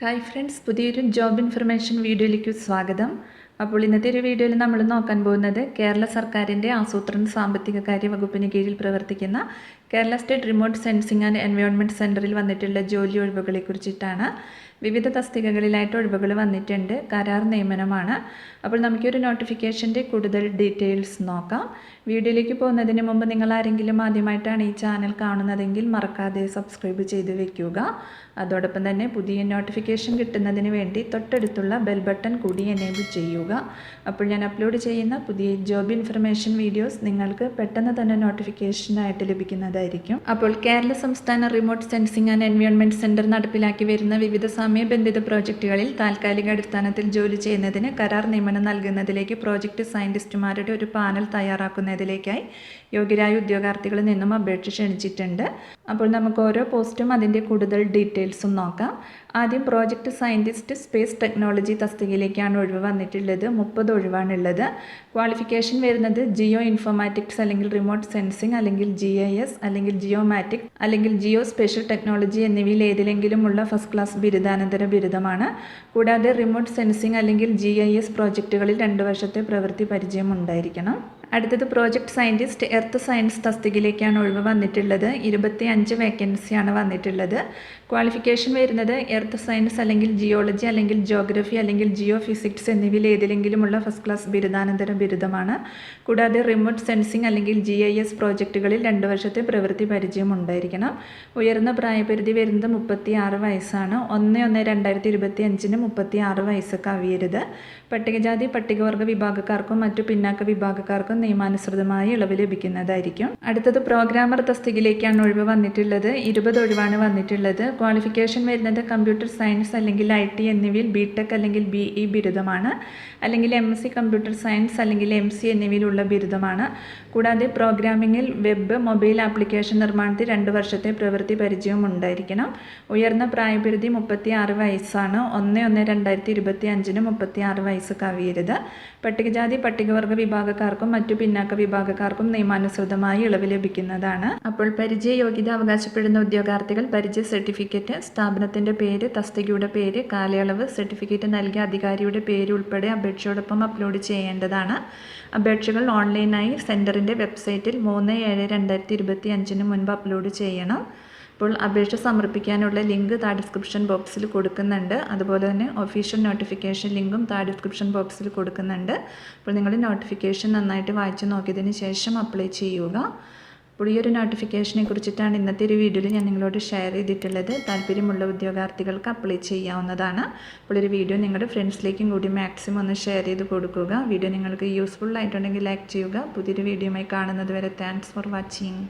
Hi friends, പുതിയൊരു job information വീഡിയോയിലേക്ക് സ്വാഗതം. അപ്പോൾ ഇന്നത്തെ ഒരു വീഡിയോയിൽ നമ്മൾ നോക്കാൻ പോകുന്നത് കേരള സർക്കാരിൻ്റെ ആസൂത്രണ സാമ്പത്തിക കാര്യ വകുപ്പിന് കീഴിൽ പ്രവർത്തിക്കുന്ന Kerala state remote sensing and environment സെൻറ്ററിൽ വന്നിട്ടുള്ള ജോലി ഒഴിവുകളെ കുറിച്ചിട്ടാണ്. വിവിധ തസ്തികകളിലായിട്ട് ഒഴിവുകൾ വന്നിട്ടുണ്ട്. കരാർ നിയമനമാണ്. അപ്പോൾ നമുക്കൊരു നോട്ടിഫിക്കേഷൻ്റെ കൂടുതൽ ഡീറ്റെയിൽസ് നോക്കാം. വീഡിയോയിലേക്ക് പോകുന്നതിന് മുമ്പ് നിങ്ങൾ ആരെങ്കിലും ആദ്യമായിട്ടാണ് ഈ ചാനൽ കാണുന്നതെങ്കിൽ മറക്കാതെ സബ്സ്ക്രൈബ് ചെയ്ത് വെക്കുക. അതോടൊപ്പം തന്നെ പുതിയ നോട്ടിഫിക്കേഷൻ കിട്ടുന്നതിന് വേണ്ടി തൊട്ടടുത്തുള്ള ബെൽ ബട്ടൺ കൂടി എനേബിൾ ചെയ്യുക. അപ്പോൾ ഞാൻ അപ്ലോഡ് ചെയ്യുന്ന പുതിയ ജോബ് ഇൻഫർമേഷൻ വീഡിയോസ് നിങ്ങൾക്ക് പെട്ടെന്ന് തന്നെ നോട്ടിഫിക്കേഷനായിട്ട് ലഭിക്കുന്നതായിരിക്കും. അപ്പോൾ കേരള സംസ്ഥാന remote sensing and environment centre നടപ്പിലാക്കി വരുന്ന വിവിധ സമയബന്ധിത പ്രോജക്റ്റുകളിൽ താൽക്കാലിക അടിസ്ഥാനത്തിൽ ജോലി ചെയ്യുന്നതിന് കരാർ നിയമനം നൽകുന്നതിലേക്ക് പ്രോജക്റ്റ് സയൻറ്റിസ്റ്റുമാരുടെ ഒരു പാനൽ തയ്യാറാക്കുന്നതിലേക്കായി യോഗ്യരായ ഉദ്യോഗാർത്ഥികളിൽ നിന്നും അപേക്ഷ ക്ഷണിച്ചിട്ടുണ്ട്. അപ്പോൾ നമുക്ക് ഓരോ പോസ്റ്റും അതിൻ്റെ കൂടുതൽ ഡീറ്റെയിൽസും നോക്കാം. ആദ്യം പ്രോജക്റ്റ് സയൻറ്റിസ്റ്റ് സ്പേസ് ടെക്നോളജി തസ്തികയിലേക്കാണ് ഒഴിവ് വന്നിട്ടുള്ളത്. 30 ഒഴിവാണുള്ളത്. ക്വാളിഫിക്കേഷൻ വരുന്നത് ജിയോ ഇൻഫോർമാറ്റിക്സ് അല്ലെങ്കിൽ റിമോട്ട് സെൻസിംഗ് അല്ലെങ്കിൽ GIS അല്ലെങ്കിൽ ജിയോമാറ്റിക് അല്ലെങ്കിൽ ജിയോ സ്പെഷ്യൽ ടെക്നോളജി എന്നിവയിൽ ഏതിലെങ്കിലുമുള്ള ഫസ്റ്റ് ക്ലാസ് ബിരുദാനന്തര ബിരുദമാണ്. കൂടാതെ റിമോട്ട് സെൻസിംഗ് അല്ലെങ്കിൽ GIS പ്രോജക്റ്റുകളിൽ 2 വർഷത്തെ പ്രവൃത്തി പരിചയം ഉണ്ടായിരിക്കണം. അടുത്തത് പ്രോജക്റ്റ് സയൻറ്റിസ്റ്റ് എർത്ത് സയൻസ് തസ്തികയിലേക്കാണ് ഒഴിവ് വന്നിട്ടുള്ളത്. 25 വേക്കൻസിയാണ് വന്നിട്ടുള്ളത്. ക്വാളിഫിക്കേഷൻ വരുന്നത് എർത്ത് സയൻസ് അല്ലെങ്കിൽ ജിയോളജി അല്ലെങ്കിൽ ജോഗ്രഫി അല്ലെങ്കിൽ ജിയോ ഫിസിക്സ് എന്നിവയിൽ ഏതിലെങ്കിലുമുള്ള ഫസ്റ്റ് ക്ലാസ് ബിരുദാനന്തര ബിരുദമാണ്. കൂടാതെ റിമോട്ട് സെൻസിംഗ് അല്ലെങ്കിൽ GIS പ്രോജക്റ്റുകളിൽ 2 വർഷത്തെ പ്രവൃത്തി പരിചയം ഉണ്ടായിരിക്കണം. ഉയർന്ന പ്രായപരിധി വരുന്നത് 36 വയസ്സാണ്. 1/1/2025 36 വയസ്സ് കവിയരുത്. പട്ടികജാതി പട്ടികവർഗ വിഭാഗക്കാർക്കും മറ്റു പിന്നാക്ക വിഭാഗക്കാർക്കും നിയമാനുസൃതമായി ഇളവ് ലഭിക്കുന്നതായിരിക്കും. അടുത്തത് പ്രോഗ്രാമർ തസ്തികയിലേക്കാണ് ഒഴിവ് വന്നിട്ടുള്ളത്. 20 ഒഴിവാണ് വന്നിട്ടുള്ളത്. ക്വാളിഫിക്കേഷൻ വരുന്നത് കമ്പ്യൂട്ടർ സയൻസ് അല്ലെങ്കിൽ IT എന്നിവയിൽ BTech അല്ലെങ്കിൽ BE ബിരുദമാണ്. അല്ലെങ്കിൽ MSc കമ്പ്യൂട്ടർ സയൻസ് അല്ലെങ്കിൽ MC എന്നിവയിലുള്ള ബിരുദമാണ്. കൂടാതെ പ്രോഗ്രാമിങ്ങിൽ വെബ് മൊബൈൽ ആപ്ലിക്കേഷൻ നിർമ്മാണത്തിൽ 2 വർഷത്തെ പ്രവൃത്തി പരിചയവും ഉണ്ടായിരിക്കണം. ഉയർന്ന പ്രായപരിധി 36 വയസ്സാണ്. 1/1/2025 36 വയസ്സ് കവിയരുത്. പട്ടികജാതി പട്ടികവർഗ വിഭാഗക്കാർക്കും മറ്റു പിന്നാക്ക വിഭാഗക്കാർക്കും നിയമാനുസൃതമായി ഇളവ് ലഭിക്കുന്നതാണ്. അപ്പോൾ പരിചയ യോഗ്യത അവകാശപ്പെടുന്ന ഉദ്യോഗാർത്ഥികൾ പരിചയ സർട്ടിഫിക്കറ്റ്, സ്ഥാപനത്തിൻ്റെ പേര്, തസ്തികയുടെ പേര്, കാലയളവ്, സർട്ടിഫിക്കറ്റ് നൽകിയ അധികാരിയുടെ പേര് ഉൾപ്പെടെ അപേക്ഷയോടൊപ്പം അപ്ലോഡ് ചെയ്യേണ്ടതാണ്. അപേക്ഷകൾ ഓൺലൈനായി സെൻറ്ററിൻ്റെ വെബ്സൈറ്റിൽ 3/7/2025 മുൻപ് അപ്ലോഡ് ചെയ്യണം. അപ്പോൾ അപേക്ഷ സമർപ്പിക്കാനുള്ള ലിങ്ക് താഴെ ഡിസ്ക്രിപ്ഷൻ ബോക്സിൽ കൊടുക്കുന്നുണ്ട്. അതുപോലെ തന്നെ ഒഫീഷ്യൽ നോട്ടിഫിക്കേഷൻ ലിങ്കും താഴെ ഡിസ്ക്രിപ്ഷൻ ബോക്സിൽ കൊടുക്കുന്നുണ്ട്. അപ്പോൾ നിങ്ങൾ നോട്ടിഫിക്കേഷൻ നന്നായിട്ട് വായിച്ച് നോക്കിയതിന് ശേഷം അപ്ലൈ ചെയ്യുക. അപ്പോൾ ഈ ഒരു നോട്ടിഫിക്കേഷനെ കുറിച്ചിട്ടാണ് ഇന്നത്തെ ഒരു വീഡിയോയിൽ ഞാൻ നിങ്ങളോട് ഷെയർ ചെയ്തിട്ടുള്ളത്. താല്പര്യമുള്ള ഉദ്യോഗാർത്ഥികൾക്ക് അപ്ലൈ ചെയ്യാവുന്നതാണ്. അപ്പോൾ ഒരു വീഡിയോ നിങ്ങളുടെ ഫ്രണ്ട്സിലേക്കും കൂടി മാക്സിമം ഒന്ന് ഷെയർ ചെയ്ത് കൊടുക്കുക. വീഡിയോ നിങ്ങൾക്ക് യൂസ്ഫുൾ ആയിട്ടുണ്ടെങ്കിൽ ലൈക്ക് ചെയ്യുക. പുതിയൊരു വീഡിയോയുമായി കാണുന്നത് വരെ താങ്ക്സ് ഫോർ വാച്ചിങ്.